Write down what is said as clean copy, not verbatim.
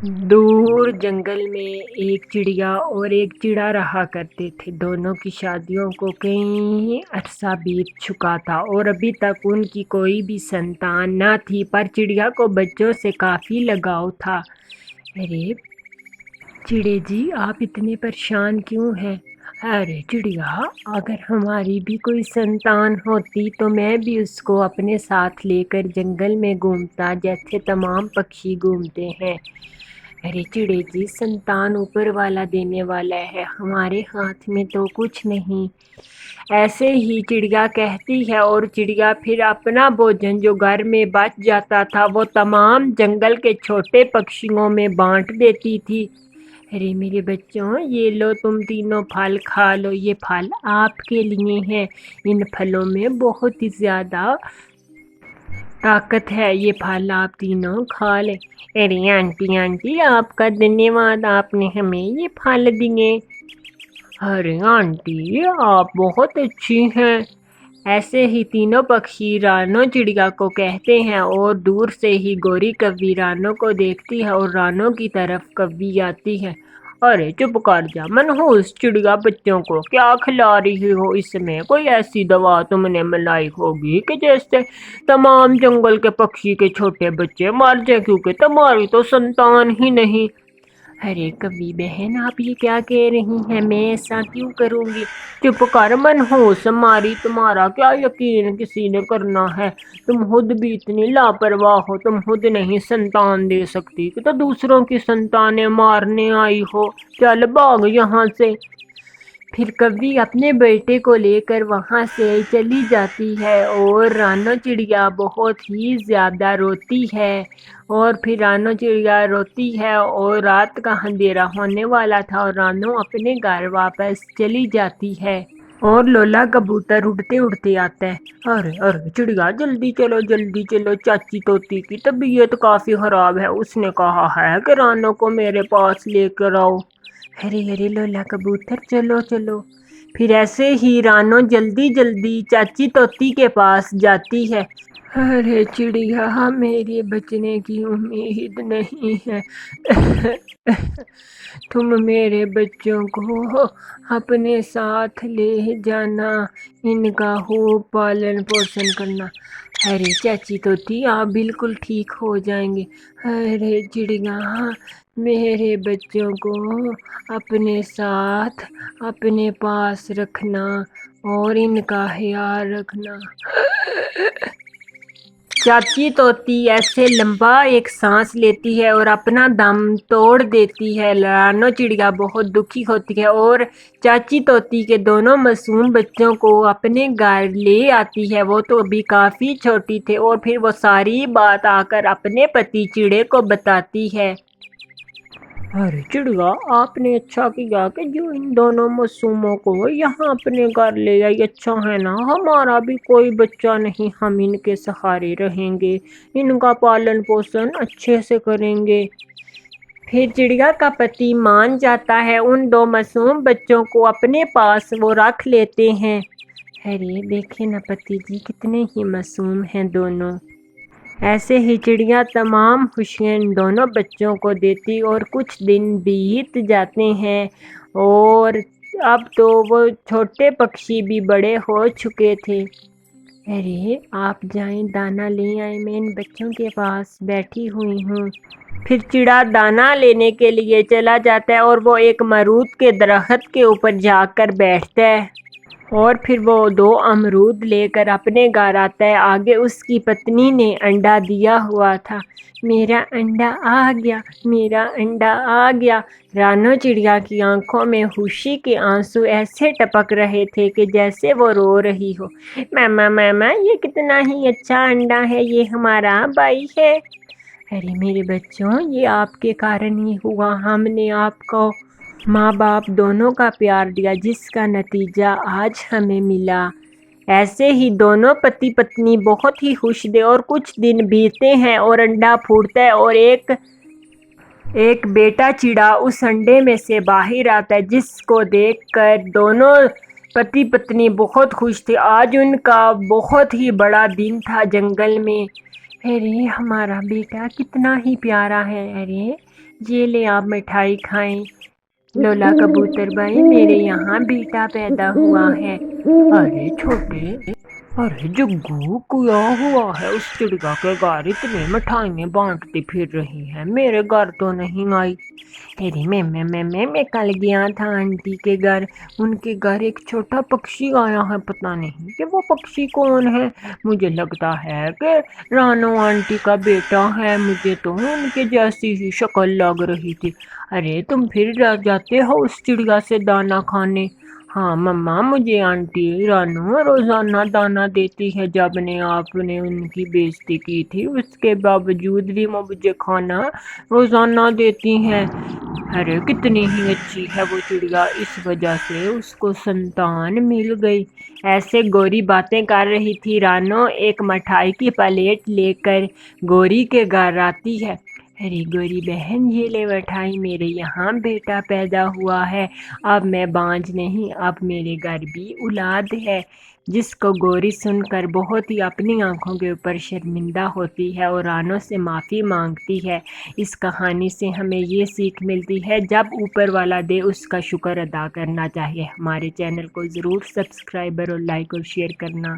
دور جنگل میں ایک چڑیا اور ایک چڑا رہا کرتے تھے۔ دونوں کی شادیوں کو کئی عرصہ بیت چکا تھا اور ابھی تک ان کی کوئی بھی سنتان نہ تھی، پر چڑیا کو بچوں سے کافی لگاؤ تھا۔ ارے چڑے جی، آپ اتنے پریشان کیوں ہیں؟ ارے چڑیا، اگر ہماری بھی کوئی سنتان ہوتی تو میں بھی اس کو اپنے ساتھ لے کر جنگل میں گھومتا جیسے تمام پکشی گھومتے ہیں۔ ارے چڑے جی، سنتان اوپر والا دینے والا ہے، ہمارے ہاتھ میں تو کچھ نہیں۔ ایسے ہی چڑیا کہتی ہے اور چڑیا پھر اپنا بھوجن جو گھر میں بچ جاتا تھا وہ تمام جنگل کے چھوٹے پکشیوں میں بانٹ دیتی تھی۔ ارے میرے بچوں، یہ لو تم تینوں پھل کھا لو، یہ پھل آپ کے لیے ہیں، ان پھلوں میں بہت ہی زیادہ طاقت ہے، یہ پھل آپ تینوں کھا لیں۔ ارے آنٹی آپ کا دھنیہ واد، آپ نے ہمیں یہ پھل دیے۔ ارے آنٹی آپ بہت اچھی ہیں۔ ایسے ہی تینوں پکشی رانو چڑیا کو کہتے ہیں اور دور سے ہی گوری کوی رانو کو دیکھتی ہے اور رانو کی طرف کوی آتی ہے۔ ارے چپ کر جا منحوس چڑیا، بچوں کو کیا کھلا رہی ہو؟ اس میں کوئی ایسی دوا تم نے ملائی ہوگی کہ جیسے تمام جنگل کے پکشی کے چھوٹے بچے مر جائیں، کیونکہ تمہاری تو سنتان ہی نہیں۔ ارے کوی بہن، آپ یہ کیا کہہ رہی ہیں؟ میں ایسا کیوں کروں گی؟ چپ کر منحوس ماری، تمہارا کیا یقین کسی نے کرنا ہے؟ تم خود بھی اتنی لاپرواہ ہو، تم خود نہیں سنتان دے سکتی کہ تو دوسروں کی سنتانیں مارنے آئی ہو۔ چل بھاگ یہاں سے۔ پھر کوی اپنے بیٹے کو لے کر وہاں سے چلی جاتی ہے اور رانو چڑیا بہت ہی زیادہ روتی ہے۔ اور پھر رانو چڑیا روتی ہے اور رات کا اندھیرا ہونے والا تھا اور رانو اپنے گھر واپس چلی جاتی ہے اور لولا کبوتر اڑتے اڑتے آتا ہے۔ ارے چڑیا، جلدی چلو، چاچی طوطی کی طبیعت کافی خراب ہے، اس نے کہا ہے کہ رانو کو میرے پاس لے کر آؤ۔ ارے لولا کبوتر، چلو۔ پھر ایسے ہی رانو جلدی چاچی طوطی کے پاس جاتی ہے۔ ارے چڑیا، میرے بچنے کی امید نہیں ہے، تم میرے بچوں کو اپنے ساتھ لے جانا، ان کا خوب پالن پوشن کرنا۔ ارے چاچی طوطی، آپ بالکل ٹھیک ہو جائیں گے۔ ارے چڑیا، میرے بچوں کو اپنے ساتھ اپنے پاس رکھنا اور ان کا خیال رکھنا۔ چاچی طوطی ایسے لمبا ایک سانس لیتی ہے اور اپنا دم توڑ دیتی ہے۔ رانو چڑیا بہت دکھی ہوتی ہے اور چاچی طوطی کے دونوں معصوم بچوں کو اپنے گھر لے آتی ہے۔ وہ تو ابھی کافی چھوٹی تھے اور پھر وہ ساری بات آ کر اپنے پتی چڑے کو بتاتی ہے۔ ارے چڑیا، آپ نے اچھا کیا کہ جو ان دونوں معصوموں کو یہاں اپنے گھر لے آئی، اچھا ہے نا، ہمارا بھی کوئی بچہ نہیں، ہم ان کے سہارے رہیں گے، ان کا پالن پوشن اچھے سے کریں گے۔ پھر چڑیا کا پتی مان جاتا ہے، ان دو معصوم بچوں کو اپنے پاس وہ رکھ لیتے ہیں۔ ارے دیکھیں نا پتی جی، کتنے ہی معصوم ہیں دونوں۔ ایسے ہی چڑیا تمام خوشیاں ان دونوں بچوں کو دیتی اور کچھ دن بیت جاتے ہیں اور اب تو وہ چھوٹے پکشی بھی بڑے ہو چکے تھے۔ ارے آپ جائیں، دانا لے آئیں، میں ان بچوں کے پاس بیٹھی ہوئی ہوں۔ پھر چڑا دانا لینے کے لیے چلا جاتا ہے اور وہ ایک مرود کے درخت کے اوپر جا کر بیٹھتا ہے اور پھر وہ 2 امرود لے کر اپنے گھر آتا ہے۔ آگے اس کی پتنی نے انڈا دیا ہوا تھا۔ میرا انڈا آ گیا۔ رانو چڑیا کی آنکھوں میں خوشی کے آنسو ایسے ٹپک رہے تھے کہ جیسے وہ رو رہی ہو۔ ماما، یہ کتنا ہی اچھا انڈا ہے، یہ ہمارا بھائی ہے۔ ارے میرے بچوں، یہ آپ کے کارن ہی ہوا، ہم نے آپ کو ماں باپ دونوں کا پیار دیا، جس کا نتیجہ آج ہمیں ملا۔ ایسے ہی دونوں پتی پتنی بہت ہی خوش تھے اور کچھ دن بیتتے ہیں اور انڈا پھوٹتا ہے اور ایک بیٹا چڑا اس انڈے میں سے باہر آتا ہے، جس کو دیکھ کر دونوں پتی پتنی بہت خوش تھے۔ آج ان کا بہت ہی بڑا دن تھا جنگل میں۔ ارے ہمارا بیٹا کتنا ہی پیارا ہے، ارے یہ لے آپ مٹھائی کھائیں۔ لولا کبوتر بھائی، میرے یہاں بیٹا پیدا ہوا ہے۔ ارے چھوٹے، ارے جگو، کیا ہوا ہے اس چڑیا کے گھر اتنی مٹھائیاں بانٹتی پھر رہی ہے، میرے گھر تو نہیں آئی؟ ارے میں کل گیا تھا آنٹی کے گھر، ان کے گھر ایک چھوٹا پکشی آیا ہے، پتہ نہیں کہ وہ پکشی کون ہے، مجھے لگتا ہے کہ رانو آنٹی کا بیٹا ہے، مجھے تو ان کے جیسی ہی شکل لگ رہی تھی۔ ارے تم پھر جاتے ہو اس چڑیا سے دانا کھانے؟ ہاں مما، مجھے آنٹی رانو روزانہ دانا دیتی ہے، جب آپ نے ان کی بےزتی کی تھی اس کے باوجود بھی مجھے کھانا روزانہ دیتی ہیں۔ ارے کتنی ہی اچھی ہے وہ چڑیا، اس وجہ سے اس کو سنتان مل گئی۔ ایسے گوری باتیں کر رہی تھی رانو ایک مٹھائی کی پلیٹ لے کر گوری کے گھر آتی ہے۔ ارے گوری بہن، یہ لے مٹھائی، میرے یہاں بیٹا پیدا ہوا ہے، اب میں بانجھ نہیں، اب میرے گھر بھی اولاد ہے۔ جس کو گوری سن کر بہت ہی اپنی آنکھوں کے اوپر شرمندہ ہوتی ہے اور رانو سے معافی مانگتی ہے۔ اس کہانی سے ہمیں یہ سیکھ ملتی ہے، جب اوپر والا دے اس کا شکر ادا کرنا چاہیے۔ ہمارے چینل کو ضرور سبسکرائبر اور لائک اور شیئر کرنا۔